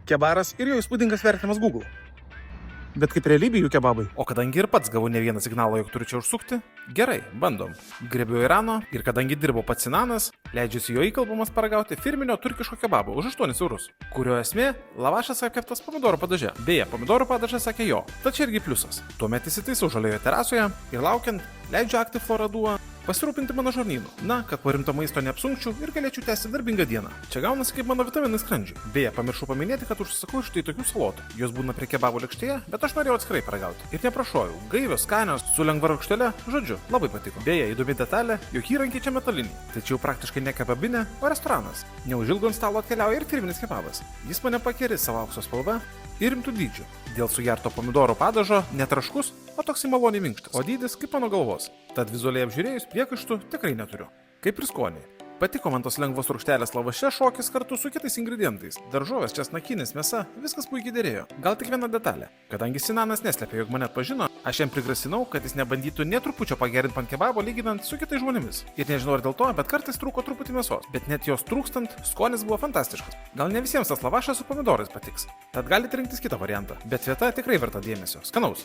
kebaras ir jo įspūdingas vertinimas Google. Bet kaip realybė jų kebabai. O kadangi ir pats gavau ne vieną signalą, jog turiu čia užsukti, gerai, bandom. Griebiu Irano ir kadangi dirbo pats Sinanas, leidžiuosi jo įkalbamas paragauti firminio turkiško kebabo už 8 eurus, kurio esmė - lavašas apkeptas pomidorų padaže. Beje, pomidorų padažas sakė jo, tačiau irgi pliusas. Tuomet įsitaisau žalioje terasoje ir laukiant, leidžiu akti Floraduo pasirūpinti mano žarnynu. Na, kad po rimto maisto neapsunkčiau ir galėčiau tęsti darbingą dieną. Čia gaunasi kaip mano vitaminai skrandžiui. Beje, pamiršau paminėti, kad užsisakau štai tokių salotų. Jos būna prie kebabo lėkštėje, bet aš norėjau atskirai paragauti. Ir neprašojau. Gaivios, skanios, su lengva rūgštele, žodžiu, labai patiko. Beje, įdomi detalė, jog įrankiai čia metaliniai. Tačiau praktiškai ne kebabinė, o restoranas. Neužilgo ant stalo atkeliauja ir firminis kebabas. Jis mane pakeri savo aukso spalva ir rimtų dydžių. Dėl sugerto pomidorų padažo netraškus, o toksai maloniai minkštas. O dydis kaip mano galvos. Tad vizualiai apžiūrėjus priekaištų tikrai neturiu. Kaip ir skoniai. Patiko man tos lengvos rūgštelės lavaše šokis kartu su kitais ingredientais. Daržovės, česnakinis, mėsa, viskas puikiai dėrėjo. Gal tik viena detalė. Kadangi Sinanas neslėpė, jog mane atpažino, aš jam prigrasinau, kad jis nebandytų nė trupučio pagerinti man kebabo lyginant su kitais žmonėmis. Ir nežinau ar dėl to, bet kartais trūko truputį mėsos. Bet net jos trūkstant, skonis buvo fantastiškas. Gal ne visiems tas lavašas su pomidorais patiks. Tad galite rinktis kitą variantą. Bet vieta tikrai verta dėmesio. Skanaus.